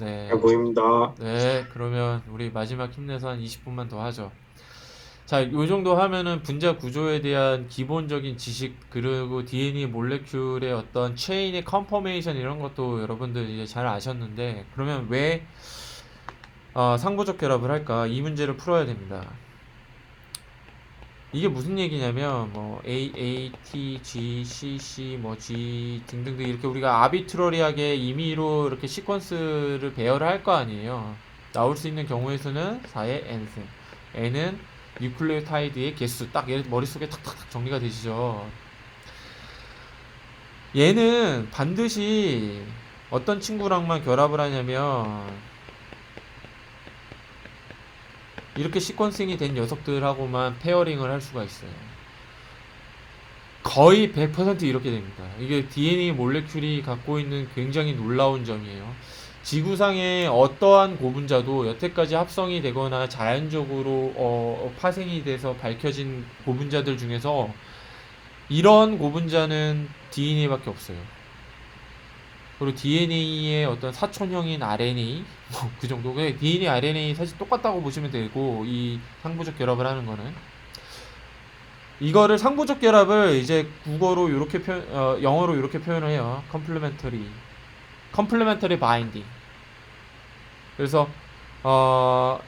네. 잘 보입니다. 네, 그러면 우리 마지막 힘내서 한 20분만 더 하죠. 자, 요 정도 하면은 분자 구조에 대한 기본적인 지식, 그리고 DNA 몰레큘의 어떤 체인의 컨퍼메이션 이런 것도 여러분들 이제 잘 아셨는데, 그러면 왜 상부적 결합을 할까? 이 문제를 풀어야 됩니다. 이게 무슨 얘기냐면 뭐 A, T, G, C, C, 뭐 G 등등등 이렇게 우리가 아비트러리하게 임의로 이렇게 시퀀스를 배열을 할 거 아니에요. 나올 수 있는 경우의 수는 4의 n승. n은 뉴클레오타이드의 개수. 딱 얘 머릿속에 탁탁탁 정리가 되시죠. 얘는 반드시 어떤 친구랑만 결합을 하냐면 이렇게 시퀀싱이 된 녀석들하고만 페어링을 할 수가 있어요. 거의 100% 이렇게 됩니다. 이게 DNA 몰레큘이 갖고 있는 굉장히 놀라운 점이에요. 지구상의 어떠한 고분자도 여태까지 합성이 되거나 자연적으로 파생이 돼서 밝혀진 고분자들 중에서 이런 고분자는 DNA밖에 없어요. 그리고 DNA의 어떤 사촌형인 RNA, 뭐 그 정도. DNA, RNA 사실 똑같다고 보시면 되고, 이 상부적 결합을 하는 거는. 이거를 상부적 결합을 이제 국어로 이렇게 영어로 이렇게 표현을 해요. complementary binding. 그래서 어,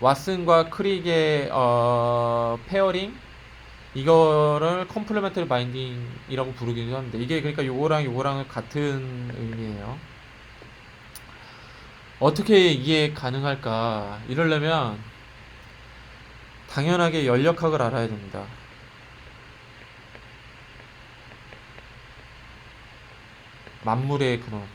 왓슨과 크릭의 페어링 이거를 complementary binding이라고 부르기도 합니다. 이게 그러니까 요거랑 요거랑 같은 의미예요. 어떻게 이게 가능할까? 이러려면 당연하게 연력학을 알아야 됩니다. 만물의 근원.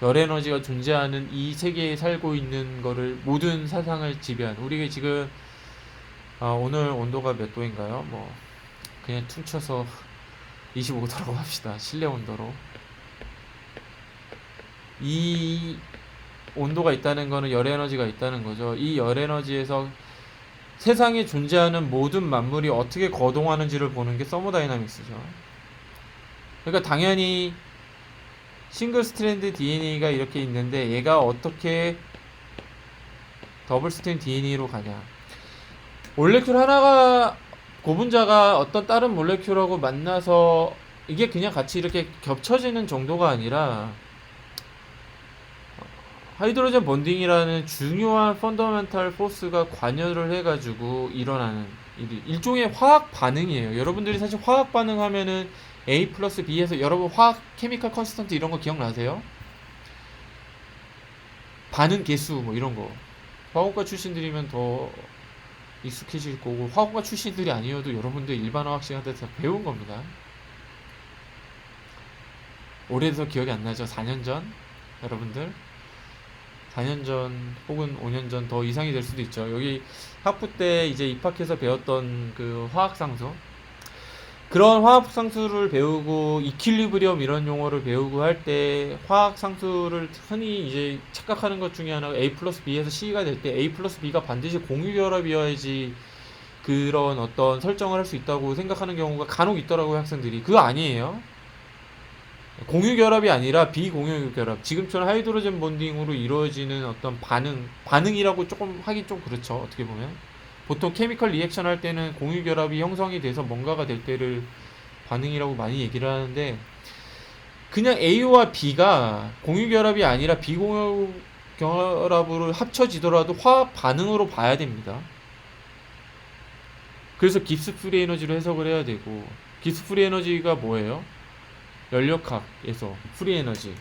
열 에너지가 존재하는 이 세계에 살고 있는 거를 모든 사상을 지배한 우리 지금 오늘 온도가 몇 도인가요? 뭐 그냥 퉁쳐서 25도라고 합시다. 실내 온도로 이 온도가 있다는 거는 열 에너지가 있다는 거죠. 이 열 에너지에서 세상에 존재하는 모든 만물이 어떻게 거동하는지를 보는 게 서머다이나믹스죠. 그러니까 당연히 싱글 스트랜드 DNA가 이렇게 있는데 얘가 어떻게 더블 스트랜드 DNA로 가냐. 몰레큘 하나가 고분자가 어떤 다른 몰레큘하고 만나서 이게 그냥 같이 이렇게 겹쳐지는 정도가 아니라 하이드로젠 번딩이라는 중요한 펀더멘탈 포스가 관여를 해가지고 일어나는 일종의 화학 반응이에요. 여러분들이 사실 화학 반응하면은 A 플러스 B에서 여러분 화학 케미칼 컨스턴트 이런 거 기억나세요? 반응 계수 뭐 이런 거. 화학과 출신들이면 더 익숙해질 거고 화학과 출신들이 아니어도 여러분들 일반 화학 시간대에서 배운 겁니다. 오래돼서 기억이 안 나죠? 4년 전 여러분들 4년 전 혹은 5년 전 더 이상이 될 수도 있죠. 여기 학부 때 이제 입학해서 배웠던 그 화학상수 그런 화학상수를 배우고 이퀄리브리엄 이런 용어를 배우고 할 때 화학상수를 흔히 이제 착각하는 것 중에 하나가 A 플러스 B에서 C가 될 때 A 플러스 B가 반드시 공유결합이어야지 그런 어떤 설정을 할 수 있다고 생각하는 경우가 간혹 있더라고요, 학생들이. 그거 아니에요. 공유결합이 아니라 비공유결합. 지금처럼 하이드로젠 본딩으로 이루어지는 어떤 반응이라고 조금 하기 좀 그렇죠. 어떻게 보면. 보통 케미컬 리액션 할 때는 공유결합이 형성이 돼서 뭔가가 될 때를 반응이라고 많이 얘기를 하는데, 그냥 A와 B가 공유결합이 아니라 비공유결합으로 합쳐지더라도 화학 반응으로 봐야 됩니다. 그래서 깁스 프리 에너지로 해석을 해야 되고, 깁스 프리 에너지가 뭐예요? 연력학에서 프리 에너지.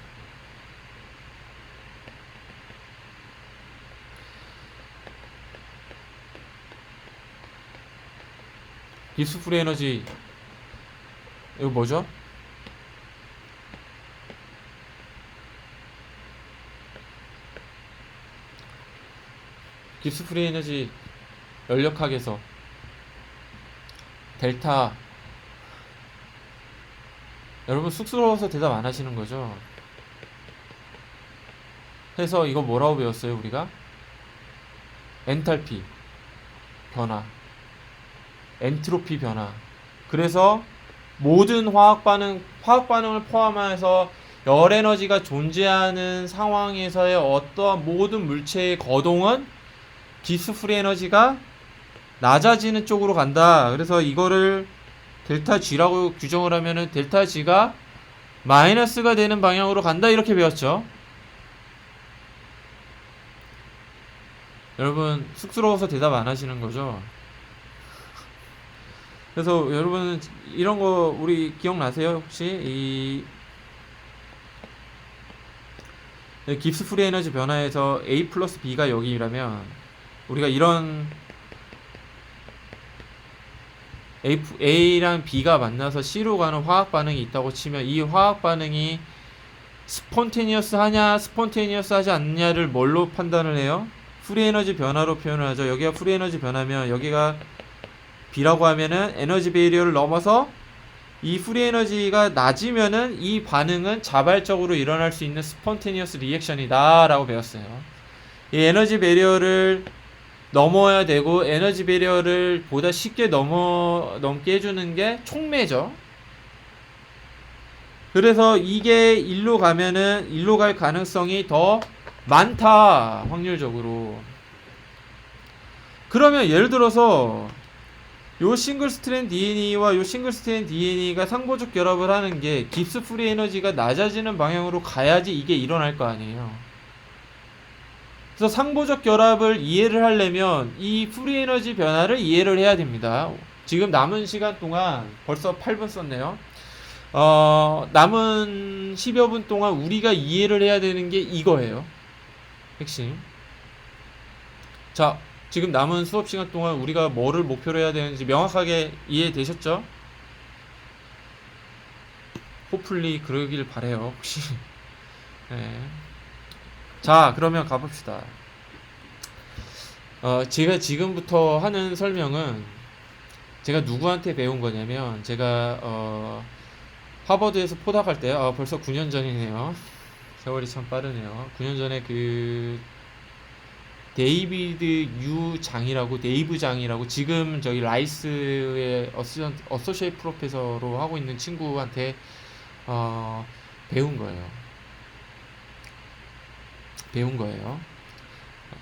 깁스 프리 에너지 이거 뭐죠? 깁스 프리 에너지 연력학에서 델타. 여러분 쑥스러워서 대답 안 하시는 거죠? 해서 이거 뭐라고 배웠어요 우리가? 엔탈피 변화, 엔트로피 변화. 그래서 모든 화학 반응을 포함해서 열 에너지가 존재하는 상황에서의 어떠한 모든 물체의 거동은 기스 프리 에너지가 낮아지는 쪽으로 간다. 그래서 이거를 델타 G라고 규정을 하면은 델타 G가 마이너스가 되는 방향으로 간다. 이렇게 배웠죠. 여러분 쑥스러워서 대답 안 하시는 거죠? 그래서 여러분 이런 거 우리 기억나세요? 혹시 이 깁스 프리 에너지 변화에서 A 플러스 B가 여기라면 우리가 이런 A랑 B가 만나서 C로 가는 화학 반응이 있다고 치면 이 화학 반응이 스폰테니어스 하냐 스폰테니어스 하지 않느냐를 뭘로 판단을 해요? 프리 에너지 변화로 표현을 하죠. 여기가 프리 에너지 변화면 여기가 B라고 하면은 에너지 베리어를 넘어서 이 프리 에너지가 낮으면은 이 반응은 자발적으로 일어날 수 있는 스폰테니어스 리액션이다 라고 배웠어요. 이 에너지 베리어를 넘어야 되고 에너지 베리어를 보다 쉽게 넘게 해주는 게 촉매죠. 그래서 이게 일로 가면은 일로 갈 가능성이 더 많다 확률적으로. 그러면 예를 들어서 요 싱글 스트랜드 DNA와 요 싱글 스트랜드 DNA가 상보적 결합을 하는 게 깁스 프리 에너지가 낮아지는 방향으로 가야지 이게 일어날 거 아니에요. 그래서 상보적 결합을 이해를 하려면 이 프리 에너지 변화를 이해를 해야 됩니다. 지금 남은 시간 동안 벌써 8분 썼네요. 남은 10여 분 동안 우리가 이해를 해야 되는 게 이거예요. 핵심. 자, 지금 남은 수업 시간 동안 우리가 뭐를 목표로 해야 되는지 명확하게 이해되셨죠? 호플리 그러길 바래요. 혹시. 네. 자, 그러면 가봅시다. 제가 지금부터 하는 설명은 제가 누구한테 배운 거냐면 제가 하버드에서 포닥할 때 벌써 9년 전이네요. 세월이 참 빠르네요. 9년 전에 그 데이비드 유 장이라고 데이브 장이라고 지금 저기 라이스의 어소시에이트 프로페서로 하고 있는 친구한테 배운 거예요.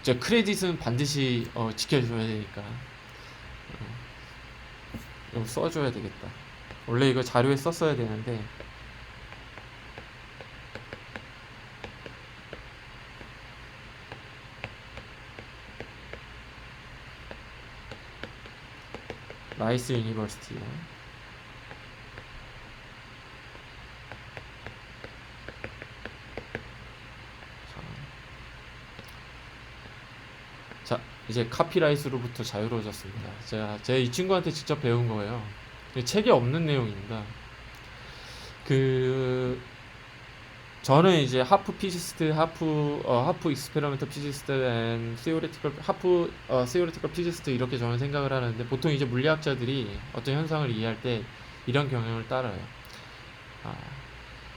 저 크레딧은 반드시 지켜줘야 되니까 이거 써줘야 되겠다. 원래 이거 자료에 썼어야 되는데 라이스 유니버시티. 자, 이제 카피라이트로부터 자유로워졌습니다. 제가 이 친구한테 직접 배운 거예요. 책에 없는 내용입니다. 저는 이제 하프 피지스트, 하프 익스페리먼터 피지스트, 앤 시오리티컬 피지스트 이렇게 저는 생각을 하는데 보통 이제 물리학자들이 어떤 현상을 이해할 때 이런 경향을 따라요.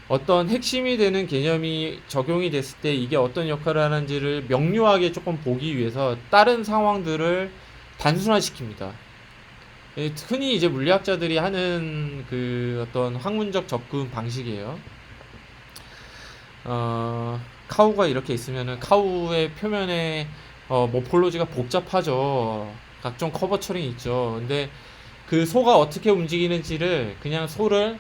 어떤 핵심이 되는 개념이 적용이 됐을 때 이게 어떤 역할을 하는지를 명료하게 조금 보기 위해서 다른 상황들을 단순화시킵니다. 흔히 이제 물리학자들이 하는 그 어떤 학문적 접근 방식이에요. 카우가 이렇게 있으면은 카우의 표면에 모폴로지가 복잡하죠. 각종 커버처링이 있죠. 근데 그 소가 어떻게 움직이는지를 그냥 소를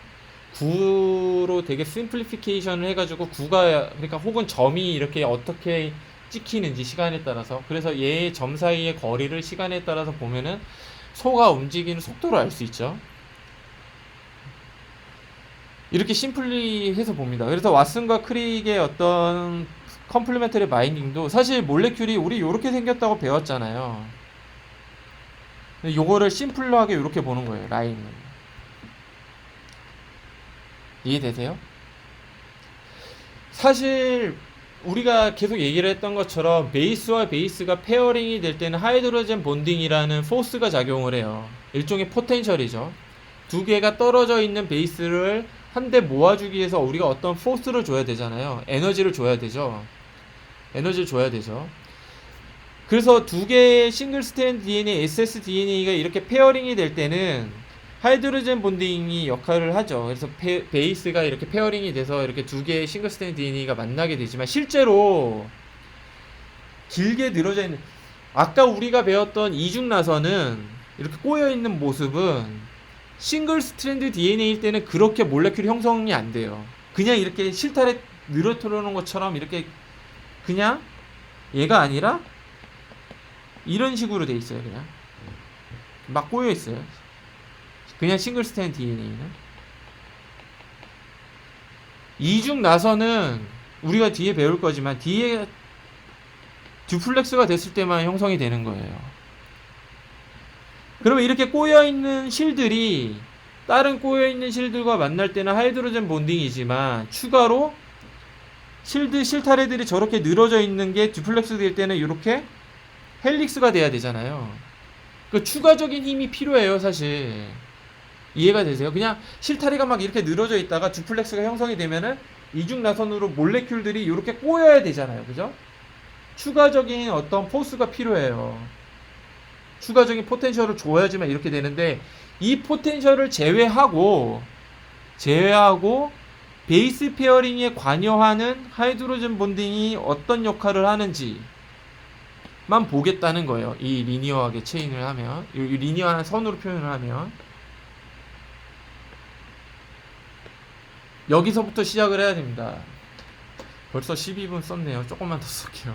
구로 되게 심플리피케이션을 해가지고 구가 그러니까 혹은 점이 이렇게 어떻게 찍히는지 시간에 따라서 그래서 얘의 점 사이의 거리를 시간에 따라서 보면은 소가 움직이는 속도를 알 수 있죠. 이렇게 심플리 해서 봅니다. 그래서 왓슨과 크릭의 어떤 컴플리멘터리 바인딩도 사실 몰레큘이 우리 요렇게 생겼다고 배웠잖아요. 요거를 심플하게 요렇게 보는 거예요. 라인을. 이해되세요? 사실 우리가 계속 얘기를 했던 것처럼 베이스와 베이스가 페어링이 될 때는 하이드로젠 본딩이라는 포스가 작용을 해요. 일종의 포텐셜이죠. 두 개가 떨어져 있는 베이스를 한데 모아주기 위해서 우리가 어떤 포스를 줘야 되잖아요. 에너지를 줘야 되죠. 그래서 두 개의 싱글 스트랜드 DNA, SS DNA가 이렇게 페어링이 될 때는 하이드로젠 본딩이 역할을 하죠. 그래서 베이스가 이렇게 페어링이 돼서 이렇게 두 개의 싱글 스트랜드 DNA가 만나게 되지만 실제로 길게 늘어져 있는, 아까 우리가 배웠던 이중 나선은 이렇게 꼬여 있는 모습은 싱글 스트랜드 DNA일 때는 그렇게 몰레큘 형성이 안 돼요. 그냥 이렇게 실타래 늘어뜨리는 것처럼 이렇게 그냥 얘가 아니라 이런 식으로 돼 있어요. 그냥 막 꼬여 있어요. 그냥 싱글 스트랜드 DNA는. 이중 나선은 우리가 뒤에 배울 거지만 뒤에 듀플렉스가 됐을 때만 형성이 되는 거예요. 그러면 이렇게 꼬여있는 실들이 다른 꼬여있는 실들과 만날 때는 하이드로젠 본딩이지만 추가로 실타래들이 저렇게 늘어져 있는 게 듀플렉스 될 때는 이렇게 헬릭스가 돼야 되잖아요. 그 추가적인 힘이 필요해요, 사실. 이해가 되세요? 그냥 실타래가 막 이렇게 늘어져 있다가 듀플렉스가 형성이 되면은 이중 나선으로 몰레큘들이 이렇게 꼬여야 되잖아요. 그죠? 추가적인 어떤 포스가 필요해요. 추가적인 포텐셜을 줘야지만 이렇게 되는데, 이 포텐셜을 제외하고 베이스 페어링에 관여하는 하이드로젠 본딩이 어떤 역할을 하는지만 보겠다는 거예요. 이 리니어하게 체인을 하면, 이 리니어한 선으로 표현을 하면 여기서부터 시작을 해야 됩니다. 벌써 12분 썼네요. 조금만 더 쓸게요.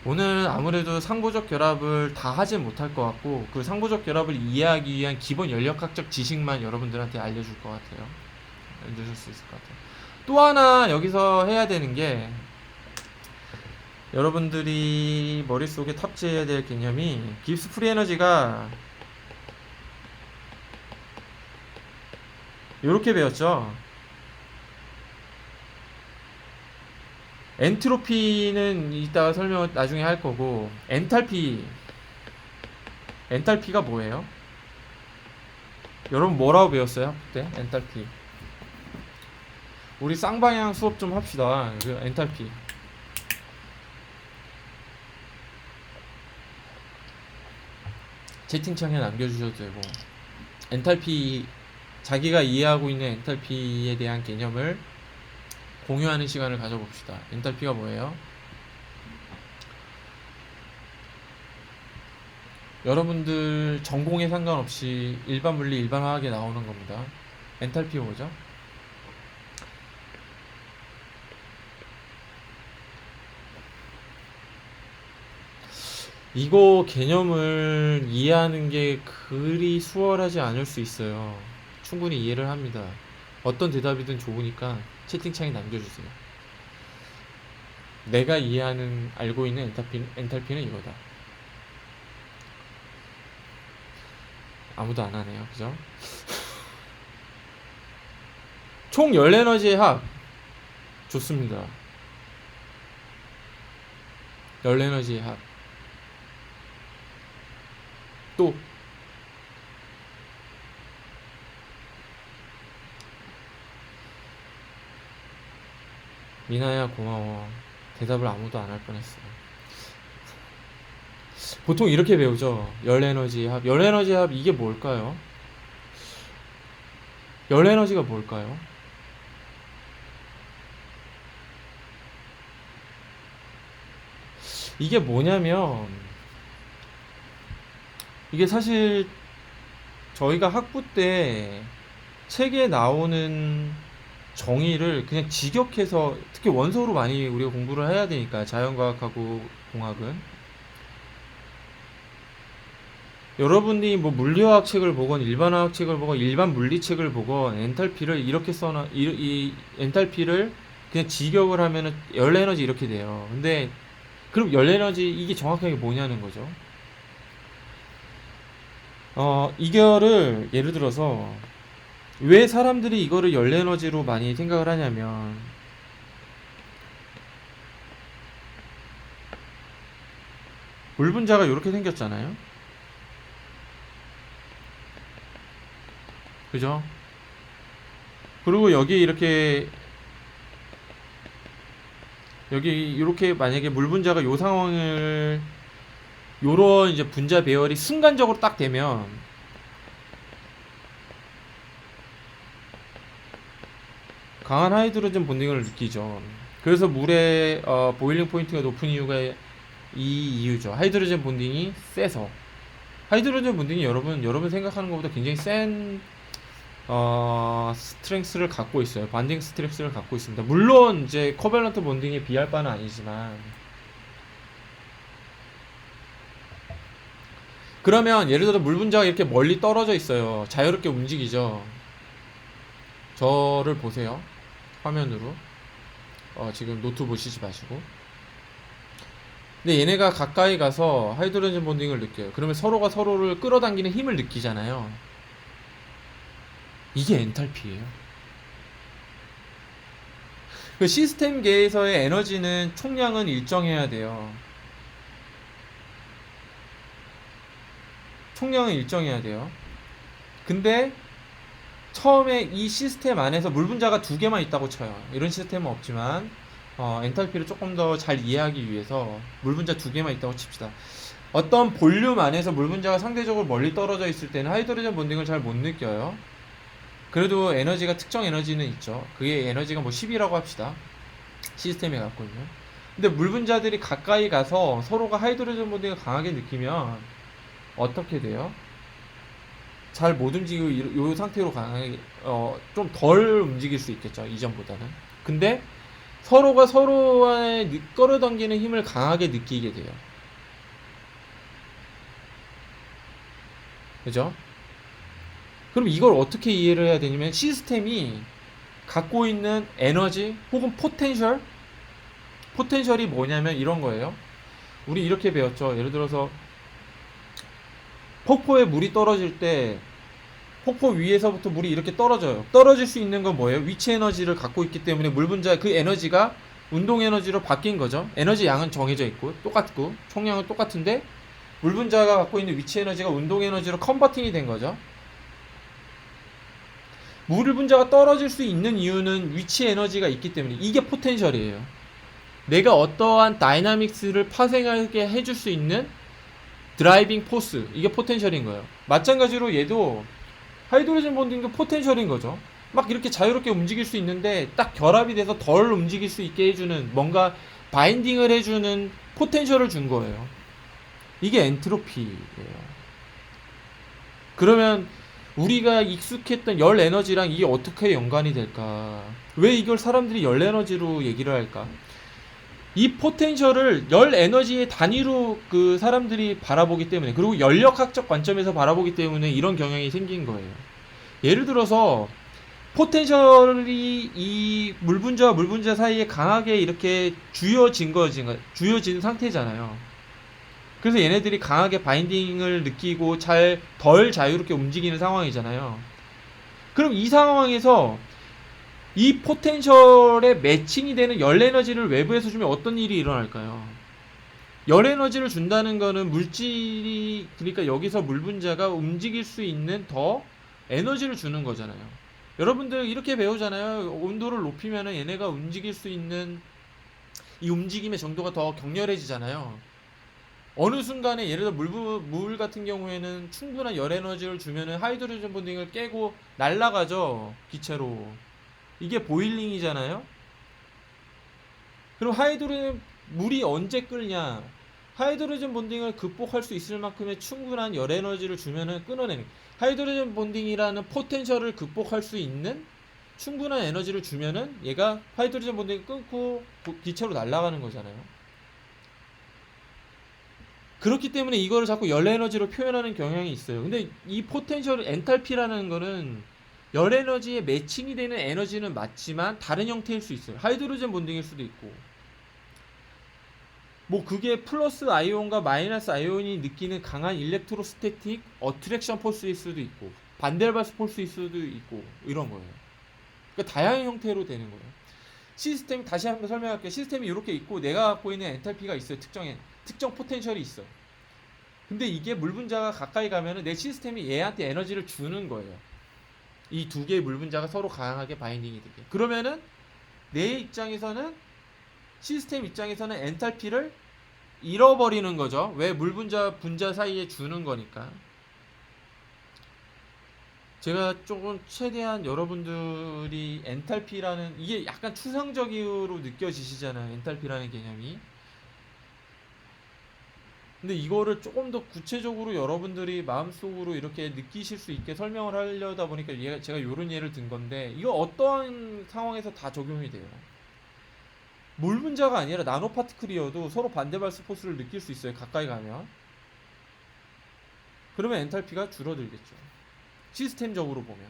오늘 아무래도 상보적 결합을 다 하진 못할 것 같고, 그 상보적 결합을 이해하기 위한 기본 연력학적 지식만 여러분들한테 알려줄 것 같아요. 알려줄 수 있을 것 같아요. 또 하나 여기서 해야 되는 게, 여러분들이 머릿속에 탑재해야 될 개념이, 깁스 프리 에너지가 이렇게 배웠죠. 엔트로피는 이따가 설명을 나중에 할 거고, 엔탈피가 뭐예요? 여러분 뭐라고 배웠어요? 그때 엔탈피. 우리 쌍방향 수업 좀 합시다. 그 엔탈피. 채팅창에 남겨주셔도 되고, 엔탈피, 자기가 이해하고 있는 엔탈피에 대한 개념을 공유하는 시간을 가져봅시다. 엔탈피가 뭐예요? 여러분들 전공에 상관없이 일반 물리, 일반 화학에 나오는 겁니다. 엔탈피가 뭐죠? 이거 개념을 이해하는 게 그리 수월하지 않을 수 있어요. 충분히 이해를 합니다. 어떤 대답이든 좋으니까 채팅창에 남겨주세요. 내가 알고 있는 엔탈피는 이거다. 아무도 안 하네요. 그죠? 총 열에너지의 합. 좋습니다. 열에너지의 합. 또 미나야 고마워. 대답을 아무도 안 할 뻔했어. 보통 이렇게 배우죠. 열에너지 합. 열에너지 합 이게 뭘까요? 열에너지가 뭘까요? 이게 뭐냐면, 이게 사실 저희가 학부 때 책에 나오는 정의를 그냥 직역해서, 특히 원서로 많이 우리가 공부를 해야 되니까, 자연과학하고 공학은. 여러분이 뭐 물리화학 책을 보건 일반화학 책을 보건 일반 물리책을 보건 엔탈피를 이렇게 이 엔탈피를 그냥 직역을 하면은 열에너지 이렇게 돼요. 근데 그럼 열에너지 이게 정확하게 뭐냐는 거죠. 이거를 예를 들어서 왜 사람들이 이거를 열에너지로 많이 생각을 하냐면, 물 분자가 이렇게 생겼잖아요. 그죠? 그리고 여기 이렇게 만약에 물 분자가 요 상황을, 요런 이제 분자 배열이 순간적으로 딱 되면 강한 하이드로젠 본딩을 느끼죠. 그래서 물의 보일링 포인트가 높은 이유가 이 이유죠. 하이드로젠 본딩이 세서. 하이드로젠 본딩이 여러분 생각하는 것보다 굉장히 센 스트렝스를 갖고 있어요. 반딩 스트렝스를 갖고 있습니다. 물론 이제 코밸런트 본딩에 비할 바는 아니지만, 그러면 예를 들어 물 분자가 이렇게 멀리 떨어져 있어요. 자유롭게 움직이죠. 저를 보세요. 화면으로. 지금 노트 보시지 마시고. 근데 얘네가 가까이 가서 하이드로젠 본딩을 느껴요. 그러면 서로가 서로를 끌어당기는 힘을 느끼잖아요. 이게 엔탈피예요. 그 시스템계에서의 에너지는 총량은 일정해야 돼요. 총량은 일정해야 돼요. 근데 처음에 이 시스템 안에서 물 분자가 두 개만 있다고 쳐요. 이런 시스템은 없지만 엔탈피를 조금 더 잘 이해하기 위해서 물 분자 두 개만 있다고 칩시다. 어떤 볼륨 안에서 물 분자가 상대적으로 멀리 떨어져 있을 때는 하이드로젠 본딩을 잘 못 느껴요. 그래도 에너지가 특정 에너지는 있죠. 그게 에너지가 뭐 10이라고 합시다. 시스템에 갖고 있는. 근데 물 분자들이 가까이 가서 서로가 하이드로젠 본딩을 강하게 느끼면 어떻게 돼요? 잘 못 움직이고 이 상태로 강하게 좀 덜 움직일 수 있겠죠. 이전보다는. 근데 서로가 서로의 끌어당기는 힘을 강하게 느끼게 돼요. 그죠? 그럼 이걸 어떻게 이해를 해야 되냐면, 시스템이 갖고 있는 에너지 혹은 포텐셜이 뭐냐면 이런 거예요. 우리 이렇게 배웠죠. 예를 들어서 폭포에 물이 떨어질 때 폭포 위에서부터 물이 이렇게 떨어져요. 떨어질 수 있는 건 뭐예요? 위치 에너지를 갖고 있기 때문에 물 분자 그 에너지가 운동 에너지로 바뀐 거죠. 에너지 양은 정해져 있고 똑같고 총량은 똑같은데 물 분자가 갖고 있는 위치 에너지가 운동 에너지로 컨버팅이 된 거죠. 물 분자가 떨어질 수 있는 이유는 위치 에너지가 있기 때문에, 이게 포텐셜이에요. 내가 어떠한 다이나믹스를 파생하게 해줄 수 있는 드라이빙 포스, 이게 포텐셜인 거예요. 마찬가지로 얘도 하이드로젠 본딩도 포텐셜인 거죠. 막 이렇게 자유롭게 움직일 수 있는데 딱 결합이 돼서 덜 움직일 수 있게 해주는, 뭔가 바인딩을 해주는 포텐셜을 준 거예요. 이게 엔트로피예요. 그러면 우리가 익숙했던 열 에너지랑 이게 어떻게 연관이 될까? 왜 이걸 사람들이 열 에너지로 얘기를 할까? 이 포텐셜을 열 에너지의 단위로 그 사람들이 바라보기 때문에, 그리고 연력학적 관점에서 바라보기 때문에 이런 경향이 생긴 거예요. 예를 들어서 포텐셜이 이 물 분자와 물 분자 사이에 강하게 이렇게 주어진 상태잖아요. 그래서 얘네들이 강하게 바인딩을 느끼고 덜 자유롭게 움직이는 상황이잖아요. 그럼 이 상황에서 이 포텐셜에 매칭이 되는 열 에너지를 외부에서 주면 어떤 일이 일어날까요? 열 에너지를 준다는 거는 물질이, 그러니까 여기서 물 분자가 움직일 수 있는 더 에너지를 주는 거잖아요. 여러분들 이렇게 배우잖아요. 온도를 높이면 얘네가 움직일 수 있는 이 움직임의 정도가 더 격렬해지잖아요. 어느 순간에 예를 들어 물 같은 경우에는 충분한 열 에너지를 주면은 하이드로젠 본딩을 깨고 날아가죠. 기체로. 이게 보일링이잖아요. 그럼 물이 언제 끓냐? 하이드로젠 본딩을 극복할 수 있을 만큼의 충분한 열 에너지를 주면은 끊어내는, 하이드로젠 본딩이라는 포텐셜을 극복할 수 있는 충분한 에너지를 주면은 얘가 하이드로젠 본딩을 끊고 기체로 날아가는 거잖아요. 그렇기 때문에 이거를 자꾸 열 에너지로 표현하는 경향이 있어요. 근데 이 포텐셜 엔탈피라는 거는 열 에너지에 매칭이 되는 에너지는 맞지만 다른 형태일 수 있어요. 하이드로젠 본딩일 수도 있고, 뭐 그게 플러스 아이온과 마이너스 아이온이 느끼는 강한 일렉트로스태틱 어트랙션 포스일 수도 있고, 반델바스 포스일 수도 있고, 이런 거예요. 그러니까 다양한 형태로 되는 거예요. 시스템, 다시 한번 설명할게요. 시스템이 이렇게 있고 내가 갖고 있는 엔탈피가 있어요. 특정 포텐셜이 있어. 근데 이게 물 분자가 가까이 가면은 내 시스템이 얘한테 에너지를 주는 거예요. 이 두 개의 물 분자가 서로 강하게 바인딩이 되게. 그러면은 내 입장에서는, 시스템 입장에서는 엔탈피를 잃어버리는 거죠. 왜? 물 분자 사이에 주는 거니까. 제가 조금 최대한 여러분들이 엔탈피라는 이게 약간 추상적으로 느껴지시잖아요. 엔탈피라는 개념이. 근데 이거를 조금 더 구체적으로 여러분들이 마음속으로 이렇게 느끼실 수 있게 설명을 하려다 보니까 제가 요런 예를 든 건데 이거 어떠한 상황에서 다 적용이 돼요. 물 분자가 아니라 나노 파티클이어도 서로 반대 발수 포스를 느낄 수 있어요. 가까이 가면. 그러면 엔탈피가 줄어들겠죠. 시스템적으로 보면.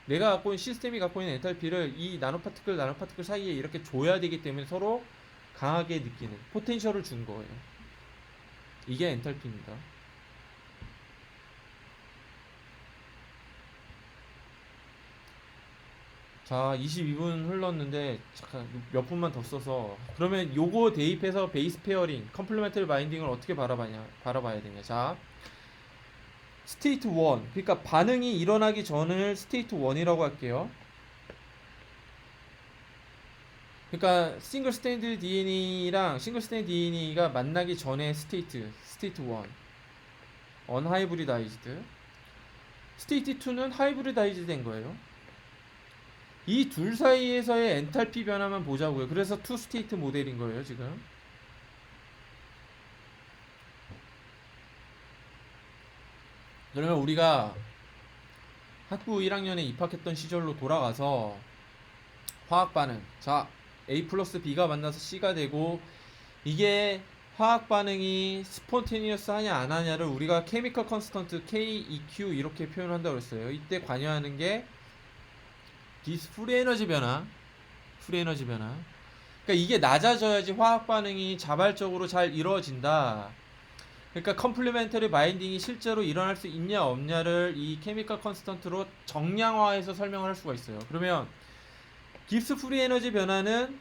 내가 갖고 있는 시스템이 갖고 있는 엔탈피를 이 나노파티클 사이에 이렇게 줘야 되기 때문에 서로 강하게 느끼는 포텐셜을 준 거예요. 이게 엔탈피입니다. 자, 22분 흘렀는데 잠깐 몇 분만 더 써서 그러면 요거 대입해서 베이스 페어링, 컴플리멘터리 바인딩을 어떻게 바라봐야 되냐. 자, 스테이트 1. 그러니까 반응이 일어나기 전을 스테이트 1이라고 할게요. 그러니까 싱글 스탠드 DNA랑 싱글 스탠드 DNA가 만나기 전에 스테이트 1. 언하이브리다이즈드. 스테이트 2는 하이브리다이즈 된 거예요. 이 둘 사이에서의 엔탈피 변화만 보자고요. 그래서 투 스테이트 모델인 거예요, 지금. 그러면 우리가 학부 1학년에 입학했던 시절로 돌아가서 화학 반응. 자, A 플러스 B가 만나서 C가 되고 이게 화학 반응이 스폰테니어스 하냐 안 하냐를 우리가 케미컬 컨스턴트 KEQ 이렇게 표현한다고 그랬어요. 이때 관여하는 게 기스 프리 에너지 변화. 프리 에너지 변화. 그러니까 이게 낮아져야지 화학 반응이 자발적으로 잘 이루어진다. 그러니까 컴플리멘터리 바인딩이 실제로 일어날 수 있냐 없냐를 이 케미컬 컨스턴트로 정량화해서 설명을 할 수가 있어요. 그러면 깁스 프리 에너지 변화는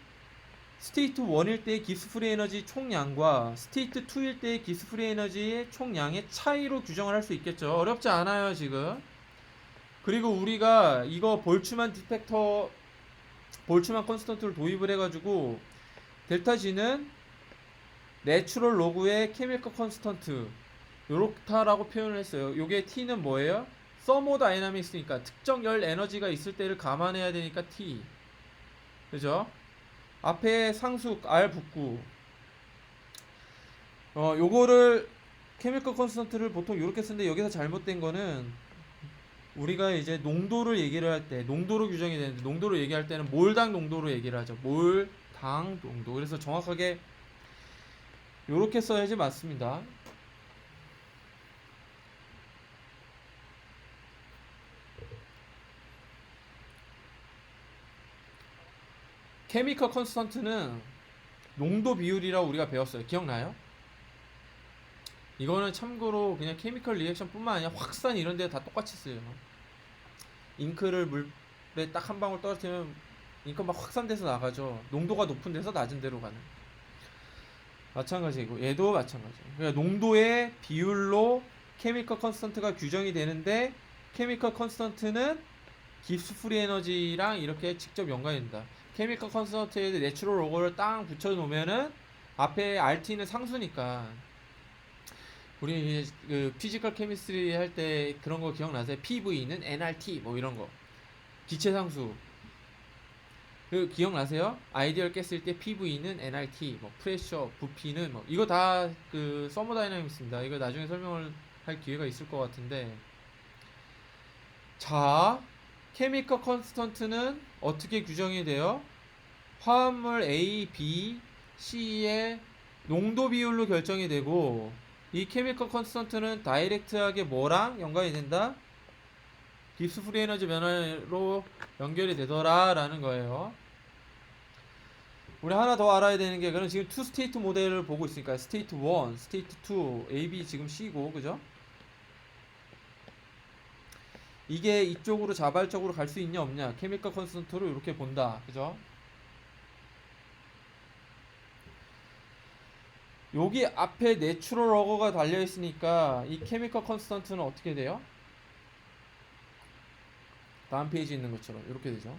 스테이트 1일 때의 깁스 프리 에너지 총량과 스테이트 2일 때의 깁스 프리 에너지의 총량의 차이로 규정을 할 수 있겠죠. 어렵지 않아요, 지금. 그리고 우리가 이거 볼츠만 컨스턴트를 도입을 해가지고 델타 G는 내추럴 로그의 케미컬 컨스턴트 요렇다라고 표현을 했어요. 요게 T는 뭐예요? 서모다이나믹스니까 특정 열 에너지가 있을 때를 감안해야 되니까 T. 그죠? 앞에 상수 R 붙고 요거를 케미컬 컨스턴트를 보통 요렇게 쓰는데 여기서 잘못된 거는 우리가 이제 농도를 얘기를 할 때 농도로 규정이 되는데 농도로 얘기할 때는 몰당 농도로 얘기를 하죠. 몰당 농도. 그래서 정확하게 요렇게 써야지 맞습니다. 케미컬 컨스턴트는 농도 비율이라고 우리가 배웠어요. 기억나요? 이거는 참고로 그냥 케미컬 리액션 뿐만 아니라 확산 이런 데 다 똑같이 써요. 잉크를 물에 딱 한 방울 떨어뜨리면 잉크 막 확산돼서 나가죠. 농도가 높은 데서 낮은 데로 가는. 마찬가지고 얘도 마찬가지. 그러니까 농도의 비율로 케미컬 컨스턴트가 규정이 되는데 케미컬 컨스턴트는 깁스 프리 에너지랑 이렇게 직접 연관이 된다. 케미컬 컨스턴트에 내추럴 로고를 딱 붙여 놓으면은 앞에 RT는 상수니까 우리 그 피지컬 케미스트리 할 때 그런 거 기억나세요? PV는 NRT 뭐 이런 거 기체 상수 그 기억나세요? 아이디얼 깼을 때 PV는 NRT 뭐 프레셔 부피는 뭐 이거 다 그 서머다이나믹스입니다. 이거 나중에 설명을 할 기회가 있을 것 같은데 자 케미컬 컨스턴트는 어떻게 규정이 돼요? 화합물 A, B, C의 농도 비율로 결정이 되고 이 케미컬 컨스턴트는 다이렉트하게 뭐랑 연관이 된다? 깁스 프리 에너지 변화로 연결이 되더라 라는 거예요. 우리 하나 더 알아야 되는 게 그럼 지금 투 스테이트 모델을 보고 있으니까 스테이트 1, 스테이트 2, A, B 지금 C고 그죠? 이게 이쪽으로 자발적으로 갈 수 있냐 없냐 케미컬 컨스턴트로 이렇게 본다 그죠? 여기 앞에 내추럴 러거가 달려 있으니까 이 케미컬 컨스턴트는 어떻게 돼요? 다음 페이지 있는 것처럼 이렇게 되죠.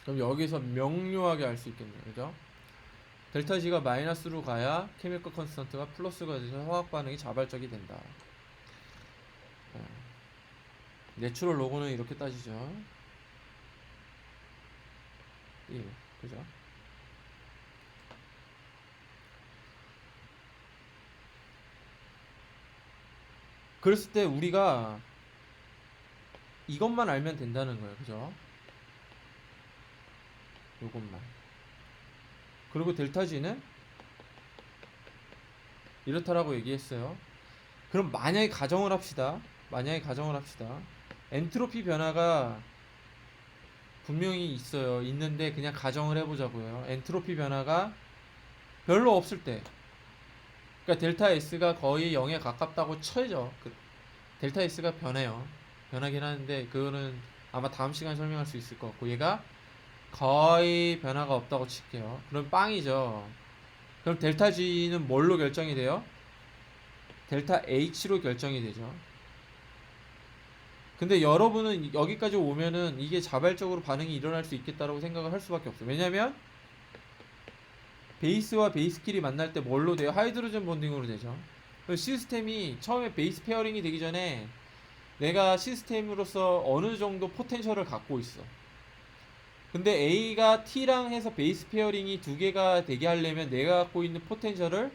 그럼 여기서 명료하게 알 수 있겠네요. 그죠? 델타 G가 마이너스로 가야 케미컬 컨스턴트가 플러스가 돼서 화학 반응이 자발적이 된다. 내추럴 로그는 이렇게 따지죠. 예, 그죠? 그랬을 때 우리가 이것만 알면 된다는 거예요. 그죠? 요것만. 그리고 델타 G는 이렇다라고 얘기했어요. 그럼 만약에 가정을 합시다. 엔트로피 변화가 분명히 있어요. 있는데 그냥 가정을 해보자고요. 엔트로피 변화가 별로 없을 때, 그러니까 델타 S가 거의 0에 가깝다고 쳐야죠. 델타 S가 변해요. 변하긴 하는데 그거는 아마 다음 시간에 설명할 수 있을 것 같고, 얘가 거의 변화가 없다고 칠게요. 그럼 빵이죠. 그럼 델타 G는 뭘로 결정이 돼요? 델타 H로 결정이 되죠. 근데 여러분은 여기까지 오면은 이게 자발적으로 반응이 일어날 수 있겠다라고 생각을 할 수밖에 없어요. 왜냐면 베이스와 베이스끼리 만날 때 뭘로 돼요? 하이드로젠 본딩으로 되죠. 시스템이 처음에 베이스 페어링이 되기 전에 내가 시스템으로서 어느 정도 포텐셜을 갖고 있어. 근데 A가 T랑 해서 베이스 페어링이 두 개가 되게 하려면 내가 갖고 있는 포텐셜을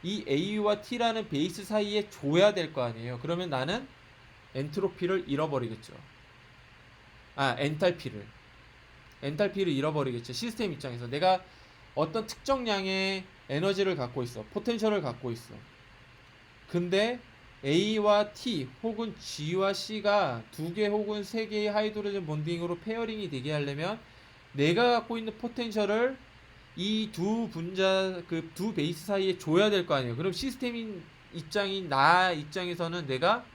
이 A와 T라는 베이스 사이에 줘야 될 거 아니에요. 그러면 나는 엔트로피를 잃어버리겠죠. 엔탈피를 잃어버리겠죠. 시스템 입장에서 내가 어떤 특정량의 에너지를 갖고 있어. 포텐셜을 갖고 있어. 근데 A와 T 혹은 G와 C가 두 개 혹은 세 개의 하이드로젠 본딩으로 페어링이 되게 하려면 내가 갖고 있는 포텐셜을 이 두 분자, 그 두 베이스 사이에 줘야 될 거 아니에요. 그럼 시스템인 입장인 나 입장에서는 내가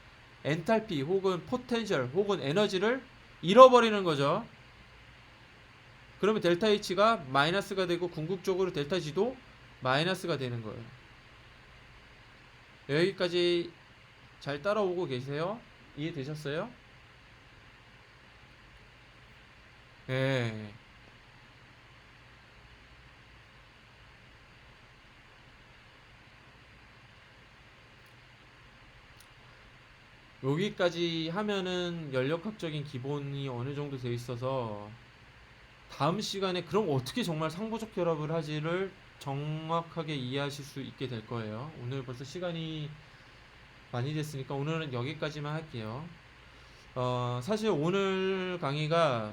엔탈피 혹은 포텐셜 혹은 에너지를 잃어버리는 거죠. 그러면 델타 H가 마이너스가 되고 궁극적으로 델타 G도 마이너스가 되는 거예요. 여기까지 잘 따라오고 계세요? 이해되셨어요? 예. 여기까지 하면은 연력학적인 기본이 어느 정도 돼 있어서 다음 시간에 그럼 어떻게 정말 상부적 결합을 하지를 정확하게 이해하실 수 있게 될 거예요. 오늘 벌써 시간이 많이 됐으니까 오늘은 여기까지만 할게요. 사실 오늘 강의가